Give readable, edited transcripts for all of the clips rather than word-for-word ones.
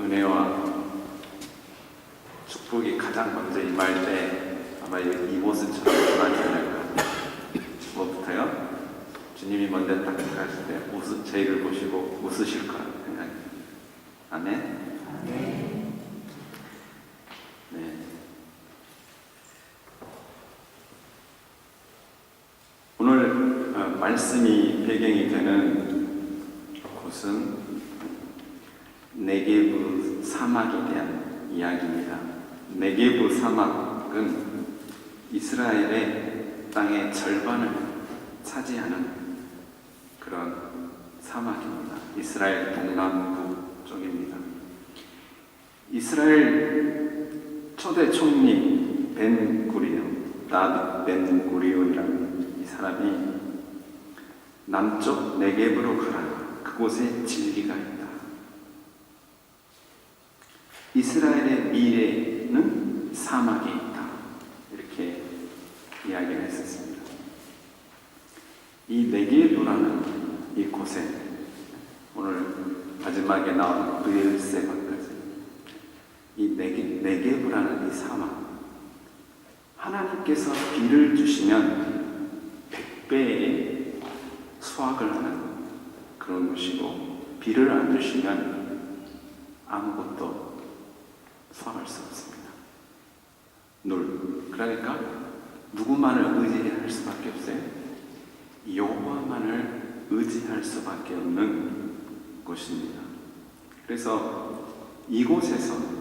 은혜와 축복이 가장 먼저 임할 때 아마 이곳은처럼 임하지 않을까. 뭐부터요? 주님이 먼저 딱 가실 때 저희를 보시고 웃으실 거라고 생각해요. 아멘? 네. 오늘 말씀이 배경이 되는 곳은 네게브 사막에 대한 이야기입니다. 네게브 사막은 이스라엘의 땅의 절반을 차지하는 그런 사막입니다. 이스라엘 동남부 쪽입니다. 이스라엘 초대 총리 다윗 벤 구리온이라는 이 사람이 남쪽 네게브로 가라. 그곳에 진리가 있다. 이스라엘의 미래는 사막에 있다. 이렇게 이야기를 했었습니다. 이 네게브라는 이곳에 오늘 마지막에 나온 브엘세바까지 이 네게브라는 이 사막, 하나님께서 비를 주시면 100배의 수확을 하는 그런 곳이고, 비를 안 주시면 아무것도 수확할 수 없습니다. 그러니까 누구만을 의지해야 할 수밖에 없어요? 여호와만을 의지할 수밖에 없는 곳입니다. 그래서 이곳에서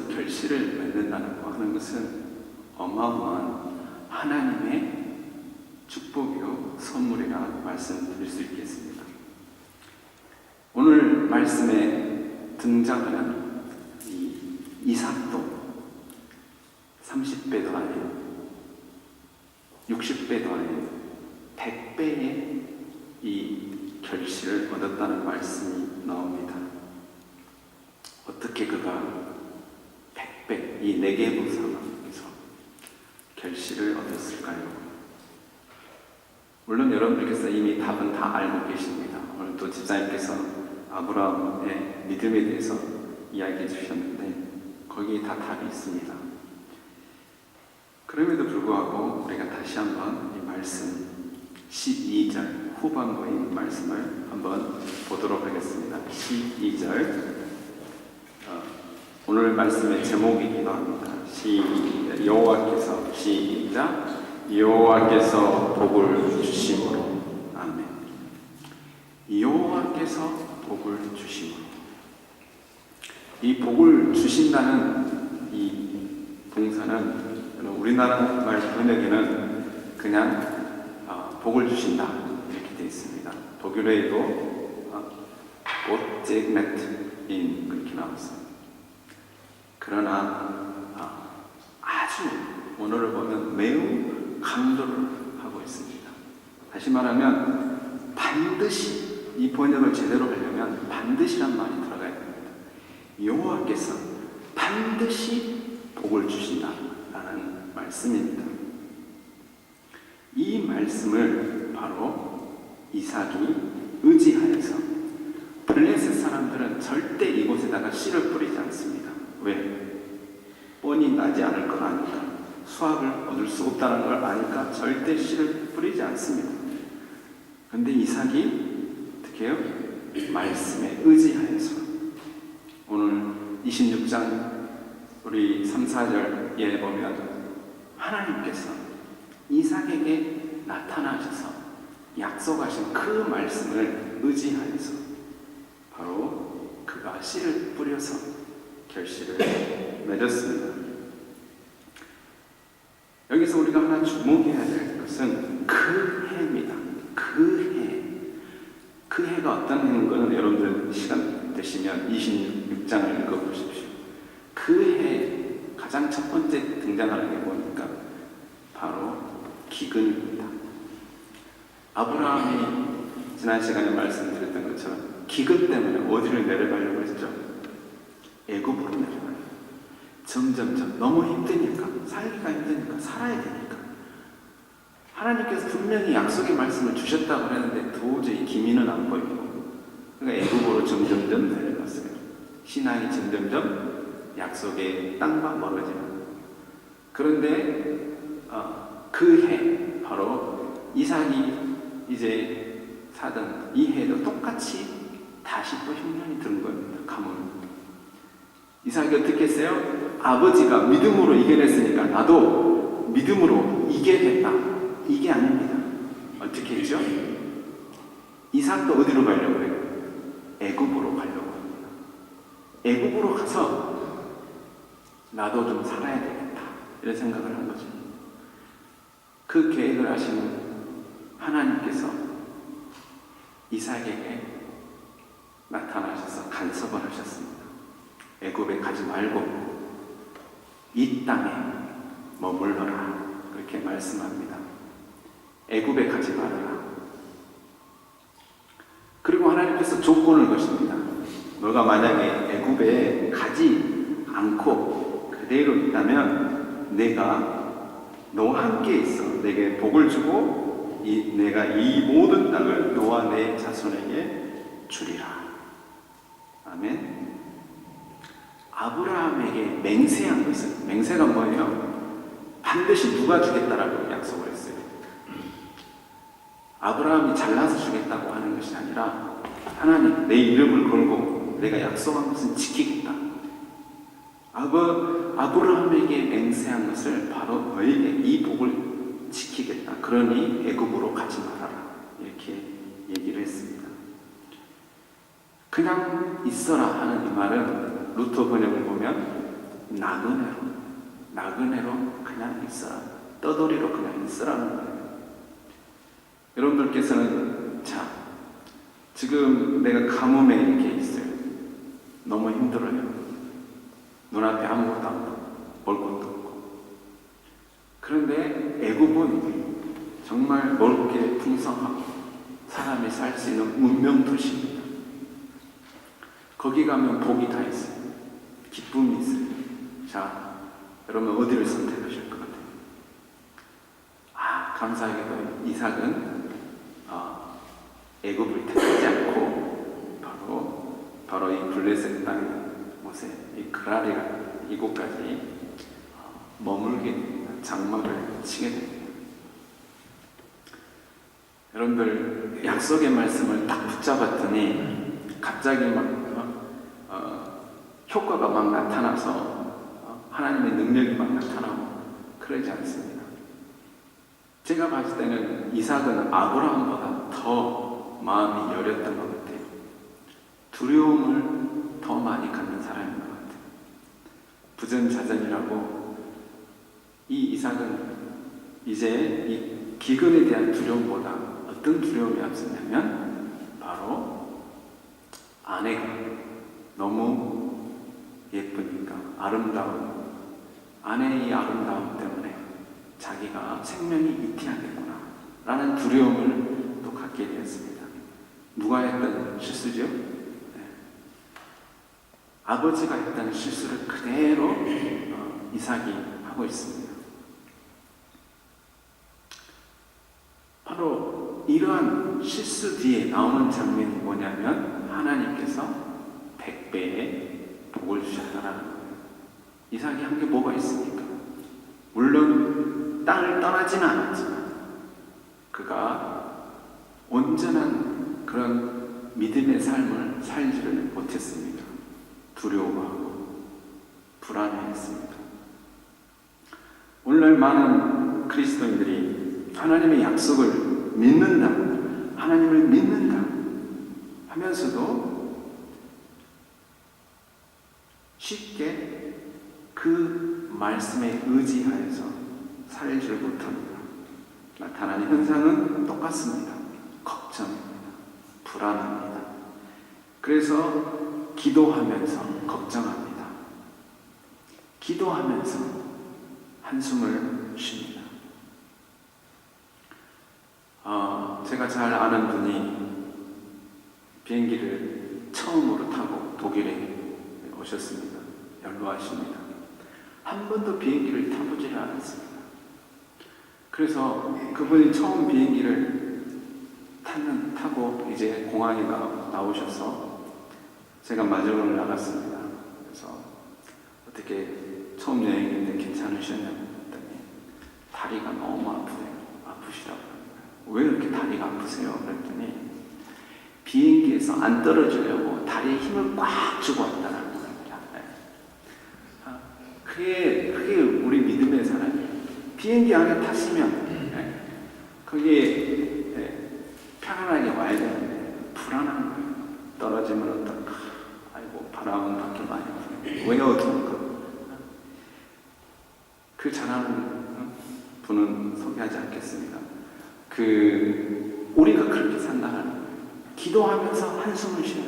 결실을 맺는다고 하는 것은 어마어마한 하나님의 축복이요 선물이라 말씀드릴 수 있겠습니다. 오늘 말씀에 등장하는 이 이삭도 30배도 아닌 60배도 아닌 100배의 이 결실을 얻었다는 말씀이 나옵니다. 어떻게 그가 100배, 이 네게브 사막에서 결실을 얻었을까요? 물론 여러분들께서 이미 답은 다 알고 계십니다. 오늘 또 집사님께서 아브라함의 믿음에 대해서 이야기해 주셨는데 거기에 다 답이 있습니다. 그럼에도 불구하고 우리가 다시 한번 이 말씀 12절 후반부의 말씀을 한번 보도록 하겠습니다. 12절 오늘 말씀의 제목이기도 합니다. 여호와께서 시작 여호와께서 복을 주심으로. 아멘. 여호와께서 복을 주심으로. 이 복을 주신다는 이 동사는 우리나라 말 번역에는 그냥 복을 주신다 이렇게 되어 있습니다. 독일어에도 오제메트인 그렇게 나왔습니다. 그러나 아주 원어를 보면 매우 강조를 하고 있습니다. 다시 말하면 반드시 이 번역을 제대로 하려면 반드시란 말이 들어가야 됩니다. 여호와께서 반드시 복을 주신다라는 말씀입니다. 이 말씀을 바로 이삭이 의지하여서 블레셋 사람들은 절대 이곳에다가 씨를 뿌리지 않습니다. 왜? 뻔히 나지 않을 걸 아니까, 수확을 얻을 수 없다는 걸 아니까 절대 씨를 뿌리지 않습니다. 그런데 이삭이 어떻게 해요? 말씀에 의지하여서 오늘 26장 우리 3, 4절에 보면 하나님께서 이삭에게 나타나셔서 약속하신 그 말씀을 의지하여서 바로 그가 씨를 뿌려서 결실을 맺었습니다. 여기서 우리가 하나 주목해야 될 것은 그 해입니다. 그 해가 어떤 해인 것은 여러분들 시간 되시면 26장을 읽어보십시오. 그 해 가장 첫 번째 등장하는 게 보니까 바로 기근입니다. 아브라함이 지난 시간에 말씀드렸던 것처럼 기근 때문에 어디를 내려가려고 했죠? 애굽으로 내려가요. 점점점 너무 힘드니까, 살기가 힘드니까, 살아야 되니까. 하나님께서 분명히 약속의 말씀을 주셨다고 했는데 도저히 기미는 안 보이고, 그러니까 애굽으로 점점점 내려갔어요. 신앙이 점점점 약속의 땅과 멀어지는. 그런데 그 해 바로 이삭이 이제 사던 이 해도 똑같이 다시 또 흉년이 드는 겁니다. 가뭄. 이삭이 어떻게 했어요? 아버지가 믿음으로 이겨냈으니까 나도 믿음으로 이겨냈다. 이게 아닙니다. 어떻게 했죠? 이삭도 어디로 가려고 해요? 애굽으로 가려고 합니다. 애굽으로 가서 나도 좀 살아야 되겠다. 이런 생각을 한 거죠. 그 계획을 하시는 하나님께서 이삭에게 나타나셔서 간섭을 하셨습니다. 애굽에 가지 말고 이 땅에 머물러라. 그렇게 말씀합니다. 애굽에 가지 말아라. 그리고 하나님께서 조건을 거십니다. 너가 만약에 애굽에 가지 않고 그대로 있다면 내가 너와 함께 있어. 내게 복을 주고 내가 이 모든 땅을 너와 내 자손에게 주리라. 아멘. 아브라함에게 맹세한 것은, 맹세가 뭐예요? 반드시 누가 주겠다라고 약속을 했어요. 아브라함이 잘나서 주겠다고 하는 것이 아니라 하나님, 내 이름을 걸고 내가 약속한 것은 지키겠다. 아브라함에게 맹세한 것을 바로 너에게 이 복을 지키겠다. 그러니 애굽으로 가지 말아라. 이렇게 얘기를 했습니다. 그냥 있어라 하는 이 말은 루터 번역을 보면 나그네로 그냥 있어라. 떠돌이로 그냥 있으라는 거예요. 여러분들께서는 자, 지금 내가 가뭄에 이렇게 있어요. 너무 힘들어요. 눈앞에 아무것도 안 보고 볼 것도 없고. 그런데 애굽은 정말 먹을 게 풍성하고 사람이 살 수 있는 문명 도시입니다. 거기 가면 복이 다 있어요. 기쁨이 있어요. 자, 여러분 어디를 선택하실 것 같아요? 감사하게도 이삭은 애굽을 택하지 않고 바로 이 블레셋 땅 모세, 이 그라리 이곳까지 머물게 됩니다. 장막을 치게 됩니다. 여러분들 약속의 말씀을 딱 붙잡았더니 갑자기 효과가 막 나타나서 하나님의 능력이 막 나타나고 그러지 않습니다. 제가 봤을 때는 이삭은 아브라함보다 더 마음이 여렸던 것 같아요. 두려움을 더 많이 갖는 사람인 것 같아요. 부전자전이라고 이 이삭은 이제 이 기근에 대한 두려움보다 어떤 두려움이 앞섰냐면 바로 아내가 너무 예쁘니까 아름다운 아내의 아름다움 때문에 자기가 생명이 이티하겠구나 라는 두려움을 또 갖게 되었습니다. 누가 했던 실수죠? 네. 아버지가 했던 실수를 그대로 이삭이 하고 있습니다. 바로 이러한 실수 뒤에 나오는 장면이 뭐냐면 하나님께서 100배의 복을 주셨다라는 거예요. 이삭이 한 게 뭐가 있습니까? 물론 땅을 떠나지는 않았지만 그가 온전한 그런 믿음의 삶을 살지를 못했습니다. 두려워하고 불안해했습니다. 오늘날 많은 그리스도인들이 하나님의 약속을 믿는다, 하나님을 믿는다 하면서도 쉽게 그 말씀에 의지하여서 살지를 못합니다. 나타나는 현상은 똑같습니다. 걱정입니다. 불안합니다. 그래서 기도하면서 걱정합니다. 기도하면서 한숨을 쉽니다. 제가 잘 아는 분이 비행기를 처음으로 타고 독일에 오셨습니다. 연로하십니다. 한 번도 비행기를 타보지를 않았습니다. 그래서 그분이 처음 비행기를 타고 이제 공항에 나오셔서 제가 마중을 나갔습니다. 그래서 어떻게 처음 여행인데 괜찮으셨냐고 했더니 다리가 너무 아프시다고 합니다. 왜 이렇게 다리가 아프세요? 그랬더니 비행기에서 안 떨어지려고 다리에 힘을 꽉 주고 왔다는 겁니다. 그게 우리 믿음의 사람이에요. 비행기 안에 탔으면 거기에 편안하게 와야 되는데 불안한 거예요. 떨어지면 어떨까? 아이고 바람은 밖에 많이 불어요. 왜 어두운가? 그 잘하는 분은 소개하지 않겠습니다. 우리가 그렇게 산다는 거예요. 기도하면서 한숨을 쉬어요.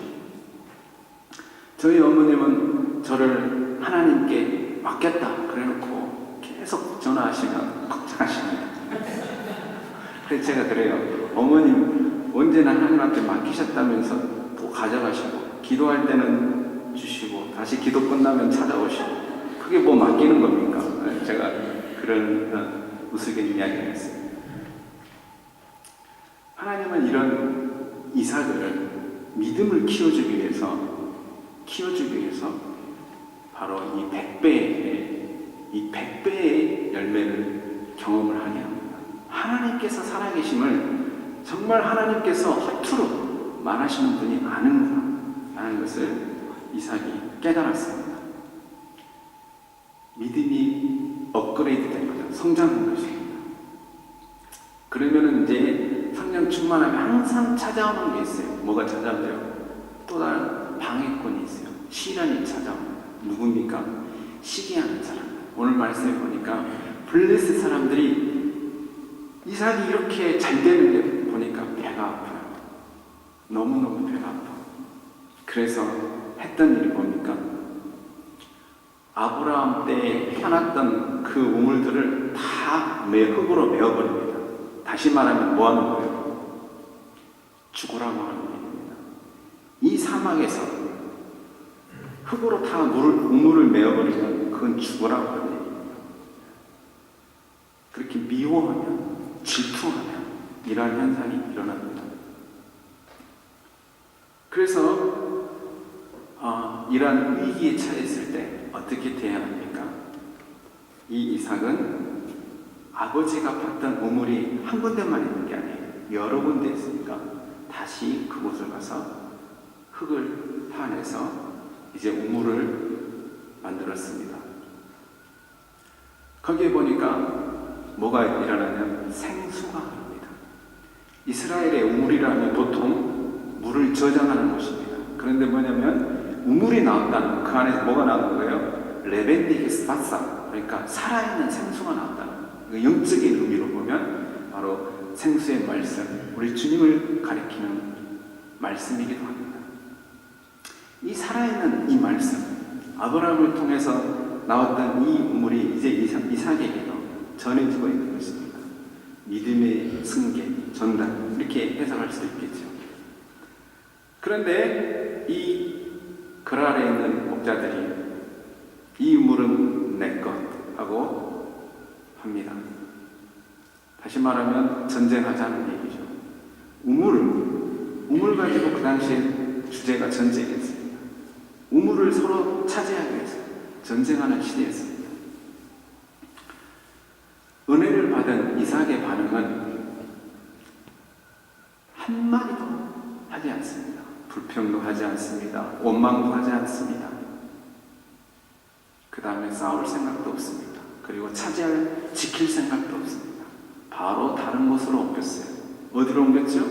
저희 어머님은 저를 하나님께 맡겼다 그래놓고 계속 전화하시면 걱정하십니다. 그래서 제가 그래요. 어머님 언제나 하나님 앞에 맡기셨다면서 또 가져가시고 기도할 때는 주시고 다시 기도 끝나면 찾아오시고 그게 뭐 맡기는 겁니까? 제가 그런 우스갯 이야기를 했어요. 하나님은 이런 이삭을 믿음을 키워주기 위해서 바로 이 100배의 열매를 경험을 하게 합니다. 하나님께서 살아계심을 정말 하나님께서 허투루 말하시는 분이 아는구나 라는 것을 이삭이 깨달았습니다. 믿음이 업그레이드 된 거죠. 성장한 것입니다. 그러면 이제 성령 충만하면 항상 찾아오는 게 있어요. 뭐가 찾아오죠? 또 다른 방해꾼이 있어요. 시련이 찾아옵니다. 누굽니까? 시기하는 사람. 오늘 말씀에 보니까 블레셋 사람들이 이삭이 이렇게 잘 되는 게 보니까 배가 아파요. 너무너무 배가 아파. 그래서 했던 일이 뭡니까? 아브라함 때에 해놨던 그 우물들을 다 흙으로 메어버립니다. 다시 말하면 뭐 하는 거예요? 죽으라고 하는 일입니다. 이 사막에서 흙으로 다 우물을 메어버리면 그건 죽으라고 하는 일입니다. 그렇게 미워하면, 질투하면 이러한 현상이 일어납니다. 그래서 이러한 위기에 처했을 때 어떻게 대해야 합니까? 이 이삭은 아버지가 봤던 우물이 한 군데만 있는 게 아니에요. 여러 군데 있으니까 다시 그곳을 가서 흙을 파내서 이제 우물을 만들었습니다. 거기에 보니까 뭐가 일어나냐면 생수가 나옵니다. 이스라엘의 우물이라면 보통 물을 저장하는 곳입니다. 그런데 뭐냐면 우물이 나왔다는 그 안에서 뭐가 나오는 거예요? 레벤디게스파사, 그러니까 살아있는 생수가 나왔다는 거예요. 영적인 의미로 보면 바로 생수의 말씀, 우리 주님을 가리키는 말씀이기도 합니다. 이 살아있는 이 말씀, 아브라함을 통해서 나왔던 이 우물이 이제 이삭에게도 전해지고 있는 것입니다. 믿음의 승계, 전달, 이렇게 해석할 수도 있겠죠. 그런데 이 글 아래에 있는 목자들이 이 우물은 내 것 하고 합니다. 다시 말하면 전쟁하자는 얘기죠. 우물 가지고 그 당시에 주제가 전쟁이었습니다. 우물을 서로 차지하기 위해서 전쟁하는 시대였습니다. 은혜를 받은 이삭의 반응은 한마디도 하지 않습니다. 불평도 하지 않습니다. 원망도 하지 않습니다. 그 다음에 싸울 생각도 없습니다. 그리고 지킬 생각도 없습니다. 바로 다른 곳으로 옮겼어요. 어디로 옮겼죠?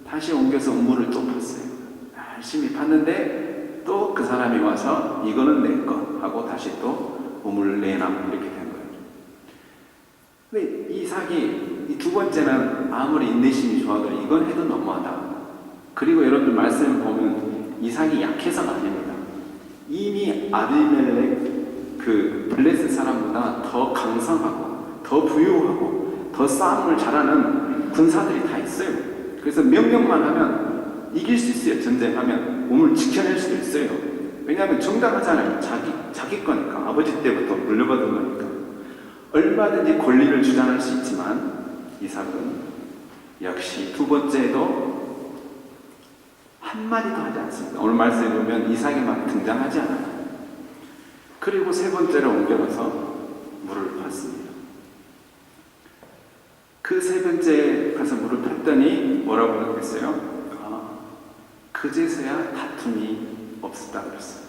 다시 옮겨서 우물을 또 팠어요. 열심히 팠는데 또 그 사람이 와서 이거는 내 것 하고 다시 또 우물을 내놔 이렇게 된 거예요. 근데 이삭이 이 두 번째는 아무리 인내심이 좋아도 이건 해도 너무하다. 그리고 여러분들 말씀을 보면 이삭이 약해서가 아닙니다. 이미 아비멜렉 그 블레셋 사람보다 더 강성하고 더 부유하고 더 싸움을 잘하는 군사들이 다 있어요. 그래서 명령만 하면 이길 수 있어요. 전쟁하면 우물 지켜낼 수도 있어요. 왜냐하면 정당하잖아요. 자기 거니까. 아버지 때부터 물려받은 거니까. 얼마든지 권리를 주장할 수 있지만 이삭은 역시 두 번째에도 한마디도 하지 않습니다. 오늘 말씀에 보면 이삭이 막 등장하지 않아요. 그리고 세 번째로 옮겨가서 물을 팠습니다. 그 세 번째 가서 물을 팠더니 뭐라고 그랬어요? 그제서야 다툼이 없었다 그랬어요.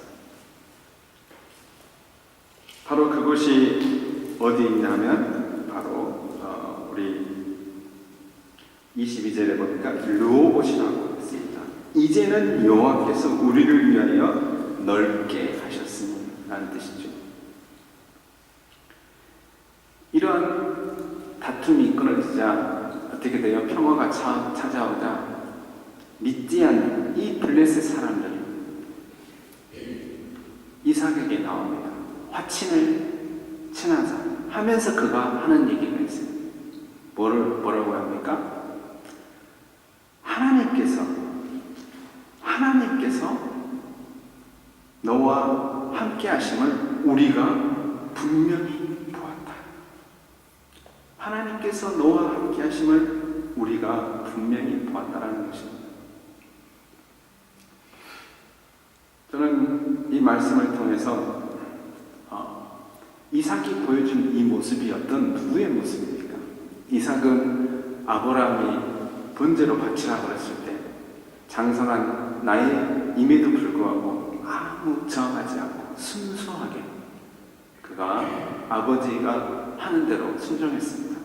바로 그곳이 어디 있냐면 바로 우리 22절에 보니까 르호봇이라고 했습니다. 이제는 여호와께서 우리를 위하여 넓게 하셨으니 라는 뜻이죠. 이러한 다툼이 끊어지자 어떻게 돼요? 평화가 찾아오자 믿지 않는 이 블레셋 사람들이 이삭에게 나옵니다. 화친을 친하자 하면서 그가 하는 얘기가 있어요. 뭐라고 합니까? 하나님께서 너와 함께 하심을 우리가 분명히 보았다. 하나님께서 너와 함께 하심을 우리가 분명히 보았다라는 것입니다. 저는 이 말씀을 통해서 이삭이 보여준 이 모습이 어떤 누구의 모습입니까? 이삭은 아브라함이 번제로 바치라고 했을 때 장성한 나이임에도 불구하고 아무 저항하지 않고 순수하게 그가 아버지가 하는 대로 순종했습니다.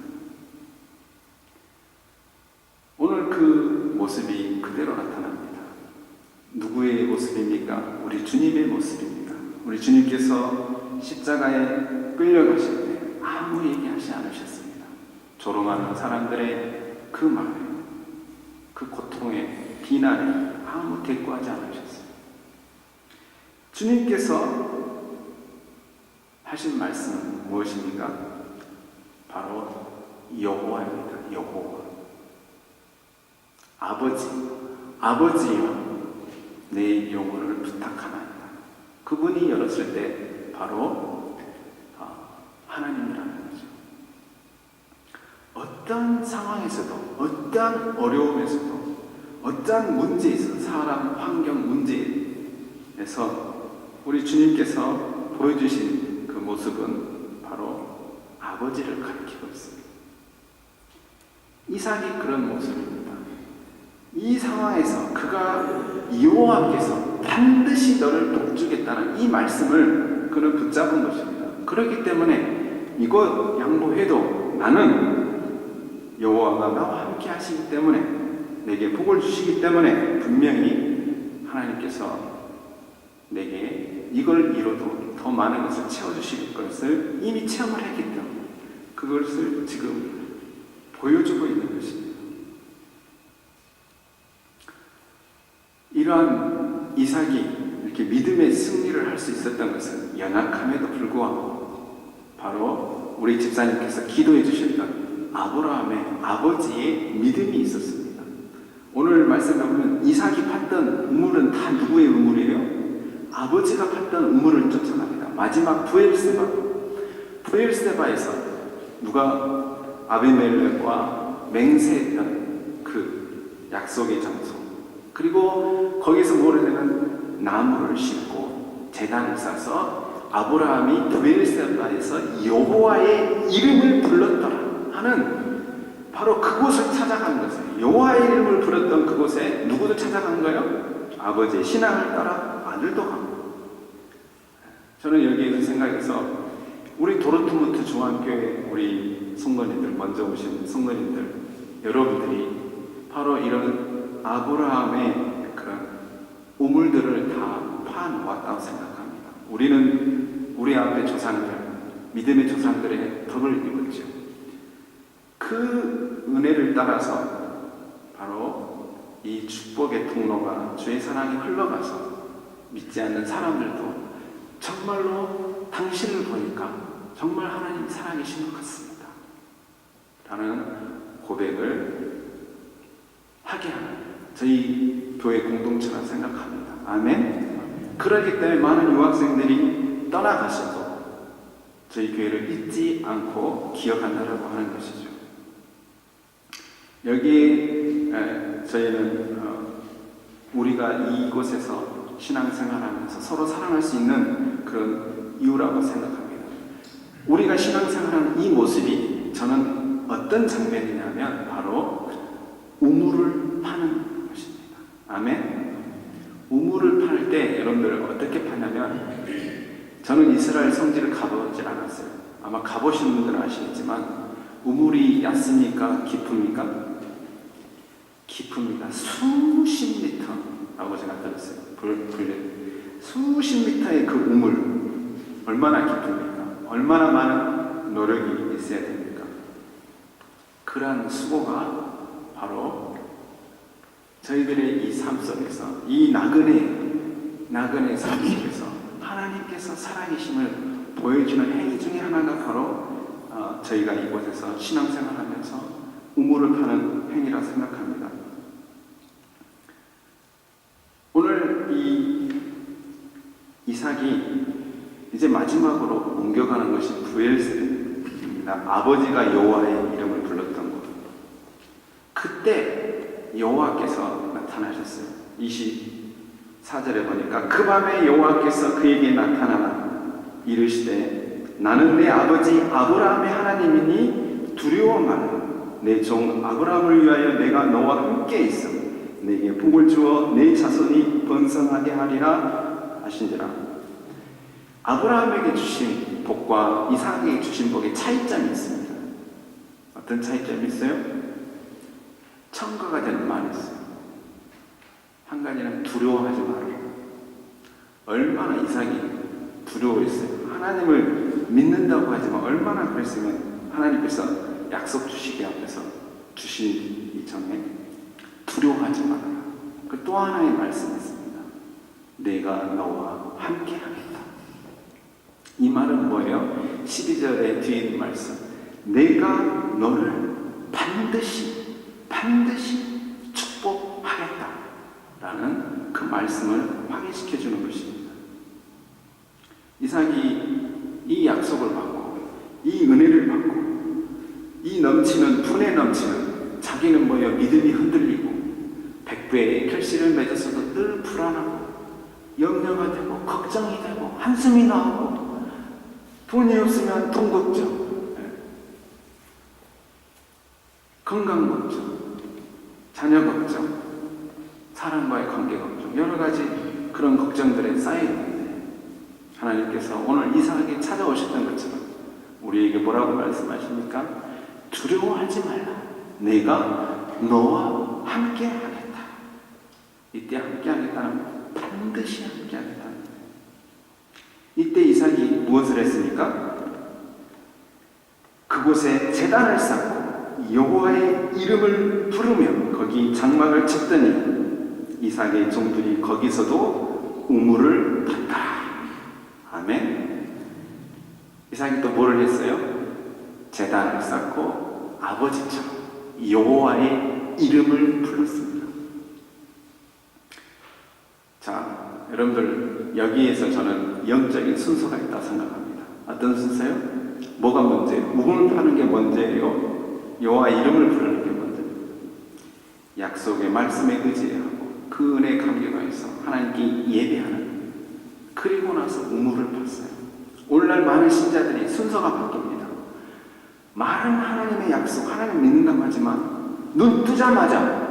오늘 그 모습이 그대로 나타납니다. 누구의 모습입니까? 우리 주님의 모습입니다. 우리 주님께서 십자가에 끌려가실 때 아무 얘기하지 않으셨습니다. 조롱하는 사람들의 그 말에, 그 고통에, 비난에 아무 대꾸하지 않으셨어요. 주님께서 하신 말씀은 무엇입니까? 바로 여호와입니다. 여호와. 아버지여 내 영혼을 부탁하나이다. 그분이 열었을 때 바로 하나님이라는 거죠. 어떤 상황에서도, 어떤 어려움에서도, 어떤 문제에서, 사람, 환경 문제에서 우리 주님께서 보여주신 그 모습은 바로 아버지를 가리키고 있습니다. 이삭이 그런 모습입니다. 이 상황에서 그가 여호와께서 반드시 너를 돕주겠다는 이 말씀을 그는 붙잡은 것입니다. 그렇기 때문에 이거 양보해도 나는 여호와가 나와 함께 하시기 때문에 내게 복을 주시기 때문에 분명히 하나님께서 내게 이걸 이뤄도 더 많은 것을 채워주실 것을 이미 체험을 했기 때문에 그것을 지금 보여주고 있는 것입니다. 이러한 이삭이 이렇게 믿음의 승리를 할 수 있었던 것은 연약함에도 불구하고 바로 우리 집사님께서 기도해 주셨던 아브라함의 아버지의 믿음이 있었습니다. 오늘 말씀에 보면 이삭이 팠던 우물은 다 누구의 우물이에요? 아버지가 팠던 우물을 쫓아갑니다. 마지막 부엘세바에서 누가 아비멜렉과 맹세했던 그 약속의 장소, 그리고 거기서 뭐냐면 나무를 심고 제단을 쌓아서 아브라함이 부엘세바에서 여호와의 이름을 불렀더라 하는 바로 그곳을 찾아간 것이에요. 여호와의 이름을 불렀던 그곳에 누구도 찾아간 거예요? 아버지의 신앙을 따라 아들도 가고. 저는 여기에서 생각해서 우리 도르트문트 중앙교회 우리 성도님들, 먼저 오신 성도님들 여러분들이 바로 이런 아브라함의 그런 우물들을 다 파놓았다고 생각합니다. 우리는 우리 앞에 조상들, 믿음의 조상들의 덕을 입었죠. 그 은혜를 따라서 바로 이 축복의 통로가 주의 사랑이 흘러가서 믿지 않는 사람들도 정말로 당신을 보니까 정말 하나님 살아계신 것 같습니다 라는 고백을 하게 하는 저희 교회 공동체라 생각합니다. 아멘. 그렇기 때문에 많은 유학생들이 떠나가셔도 저희 교회를 잊지 않고 기억한다라고 하는 것이죠. 여기에 저희는 우리가 이곳에서 신앙생활하면서 서로 사랑할 수 있는 그런 이유라고 생각합니다. 우리가 신앙생활하는 이 모습이 저는 어떤 장면이냐면 바로 우물을 파는 것입니다. 아멘. 우물을 팔 때 여러분들 어떻게 파냐면, 저는 이스라엘 성지를 가보질 않았어요. 아마 가보신 분들은 아시겠지만 우물이 얕습니까? 깊습니까? 깊습니다. 수십 미터라고 제가 들었어요. 수십 미터의 그 우물 얼마나 깊습니까? 얼마나 많은 노력이 있어야 됩니까? 그러한 수고가 바로 저희들의 이 삶 속에서, 이 나그네 삶 속에서 하나님께서 살아계심을 보여주는 행위 중에 하나가 바로 저희가 이곳에서 신앙생활하면서 우물을 파는 행위라 생각합니다. 오늘 이 이삭이 이제 마지막으로 옮겨가는 것이 브엘세입니다. 아버지가 여호와의 이름을 불렀던 곳. 그때 여호와께서 나타나셨어요. 24절에 보니까 그 밤에 여호와께서 그에게 나타나나 이르시되 나는 내 아버지 아브라함의 하나님이니 두려워 말라. 내 종 아브라함을 위하여 내가 너와 함께 있어 내게 복을 주어 내 자손이 번성하게 하리라 하신지라. 아브라함에게 주신 복과 이삭에게 주신 복에 차이점이 있습니다. 어떤 차이점이 있어요? 첨가가 되는 말이 있어요. 한 가지는 두려워하지 말아라. 얼마나 이삭이 두려워했어요. 하나님을 믿는다고 하지만 얼마나 그랬으면 하나님께서 약속 주시기 앞에서 주신 이전에 두려워하지 말아라. 그 또 하나의 말씀이 있습니다. 내가 너와 함께 하겠다. 이 말은 뭐예요? 12절에 뒤에 있는 말씀. 내가 너를 반드시 축복하겠다 라는 그 말씀을 확인시켜 주는 것입니다. 이삭이 이 약속을 받고 이 은혜를 받고 이 넘치는 분에 넘치는, 자기는 믿음이 흔들리고 100배의 결실을 맺었어도 늘 불안하고 염려가 되고 걱정이 되고 한숨이 나오고 돈이 없으면 돈 걱정, 건강 걱정, 자녀 걱정, 사람과의 관계 걱정, 여러 가지 그런 걱정들에 쌓여있는데 하나님께서 오늘 이삭에게 찾아오셨던 것처럼 우리에게 뭐라고 말씀하십니까? 두려워하지 말라. 내가 너와 함께 하겠다. 이때 함께 하겠다는 반드시 함께 하겠다. 이때 이삭이 무엇을 했습니까? 그곳에 제단을 쌓고 여호와의 이름을 부르며 거기 장막을 쳤더니 이삭의 종들이 거기서도 우물을 팠더라. 아멘. 이삭이 또 뭐를 했어요? 제단을 쌓고 아버지처럼 여호와의 이름을 불렀습니다. 자, 여러분들 여기에서 저는 영적인 순서가 있다고 생각합니다. 어떤 순서요? 뭐가 문제예요? 우물을 파는 게 문제예요? 여호와의 이름을 부르는 게 문제예요? 약속의 말씀에 의지하고 그 은혜에 감격하 있어 하나님께 예배하는, 그리고 나서 우물을 팠어요. 오늘날 많은 신자들이 순서가 바뀝니다. 말은 하나님의 약속, 하나님 믿는다고 하지만 눈 뜨자마자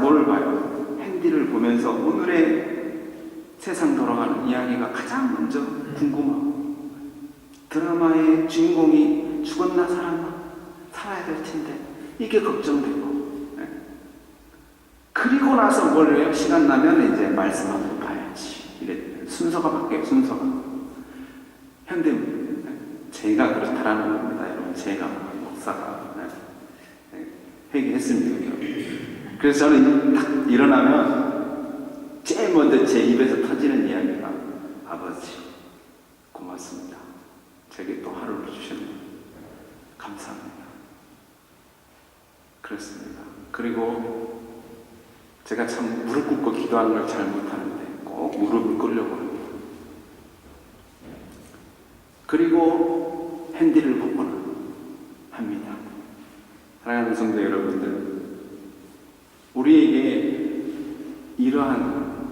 뭐를 봐요? 핸디를 보면서 오늘의 세상 돌아가는 이야기가 가장 먼저 궁금하고, 드라마의 주인공이 죽었나 살았나, 살아야 될 텐데 이게 걱정되고, 그리고 나서 뭘 해요? 시간 나면 이제 말씀 한번 봐야지. 이래 순서가 바뀌어요. 순서가. 현대 제가 그렇다라는 겁니다, 여러분. 제가 목사가 회개했습니다. 그래서 저는 딱 일어나면 제일 먼저 제 입에서 터지는 이야기가 아버지 고맙습니다. 제게 또 하루를 주셨네요. 감사합니다. 그렇습니다. 그리고 제가 참 무릎 꿇고 기도하는 걸 잘 못하는데 꼭 무릎을 꿇려고 합니다. 그리고 핸디를 보거나 합니다. 사랑하는 성도 여러분들, 우리에게 이러한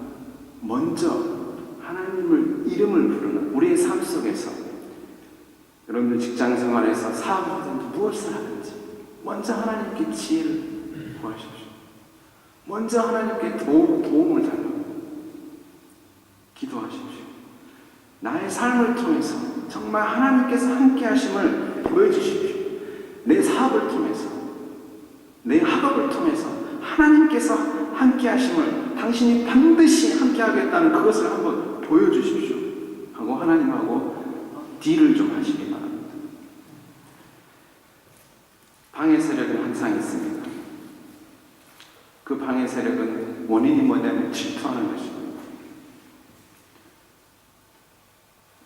먼저 하나님을 이름을 부르는 우리의 삶 속에서 여러분들 직장 생활에서 사업하든지 무엇을 하든지 먼저 하나님께 지혜를 구하십시오. 먼저 하나님께 도움을 달라고 기도하십시오. 나의 삶을 통해서 정말 하나님께서 함께 하심을 보여주십시오. 내 사업을 통해서, 내 학업을 통해서 하나님께서 함께 하심을 당신이 반드시 함께 하겠다는 그것을 한번 보여주십시오 하고 하나님하고 딜을 좀 하시기 바랍니다. 방해 세력은 항상 있습니다. 그 방해 세력은 원인이 뭐냐면 질투하는 것입니다.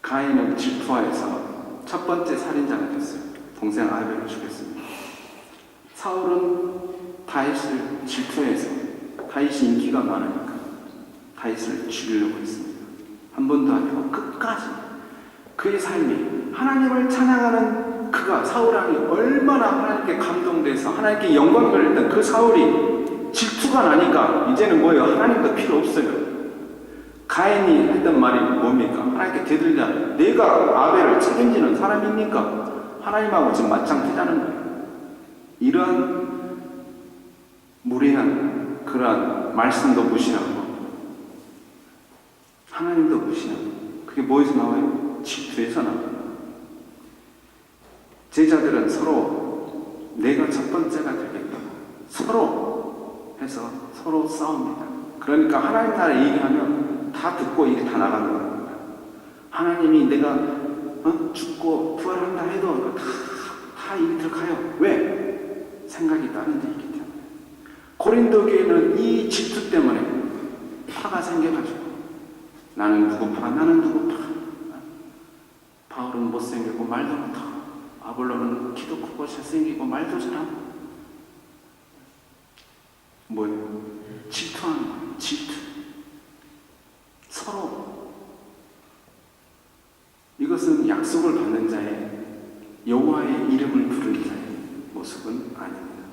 가인은 질투하여서 첫 번째 살인자가 됐어요. 동생 아벨을 죽였습니다. 사울은 다윗을 질투해서 다윗이 인기가 많으니까 다윗을 죽이려고 했습니다. 한 번도 아니고 끝까지 그의 삶이 하나님을 찬양하는 그가 사울왕이 얼마나 하나님께 감동돼서 하나님께 영광을 돌렸던 그 사울이 질투가 나니까 이제는 뭐예요? 하나님도 필요 없어요. 가인이 했던 말이 뭡니까? 하나님께 되들자. 내가 아벨을 책임지는 사람입니까? 하나님하고 지금 맞짱 뜨자는 거예요. 이러한 무례한 그러한 말씀도 무시하고 하나님도 무시하고 그게 뭐에서 나와요? 질투에서 나와요. 제자들은 서로 내가 첫 번째가 되겠다. 서로 해서 서로 싸웁니다. 그러니까 하나님 나라 얘기하면 다 듣고 이게 다 나가는 겁니다. 하나님이 내가 죽고 부활한다 해도 다 입이 들어가요. 왜? 생각이 다른 데 있기 때문에. 고린도 교회는 이 질투 때문에 파가 생겨가지고 나는 누구 파, 나는 누구 파. 바울은 못생기고 말도 못하고 아볼로는 키도 크고 잘생기고 말도 잘하고 뭐예요? 질투하는 거예요. 질투. 서로 이것은 약속을 받는 자의 여호와의 이름을 부르는 자의 모습은 아닙니다.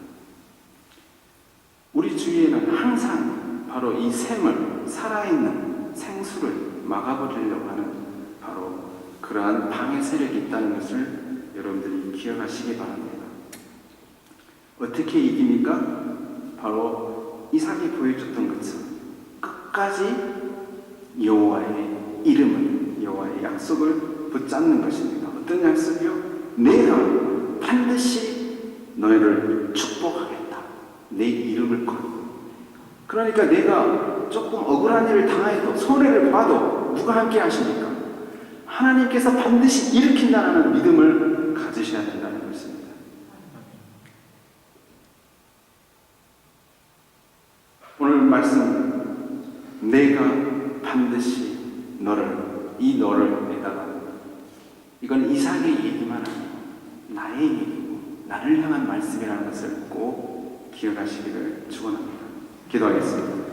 우리 주위에는 항상 바로 이 샘을 살아있는 생수를 막아버리려고 하는 바로 그러한 방해 세력이 있다는 것을 여러분들이 기억하시기 바랍니다. 어떻게 이깁니까? 바로 이삭이 보여줬던 것처럼 끝까지 여호와의 이름을, 여호와의 약속을 붙잡는 것입니다. 어떤 약속이요? 내가 반드시 너희를 축복하겠다. 내 이름을 걸고. 그러니까 내가 조금 억울한 일을 당해도 손해를 봐도 누가 함께 하십니까? 하나님께서 반드시 일으킨다는 믿음을 가지셔야 된다는 것입니다. 오늘 말씀 내가 반드시 너를에다가 이건 이삭의 얘기만 아니고 나의 얘기고 나를 향한 말씀이라는 것을 꼭 기억하시기를 축원합니다. 기도하겠습니다.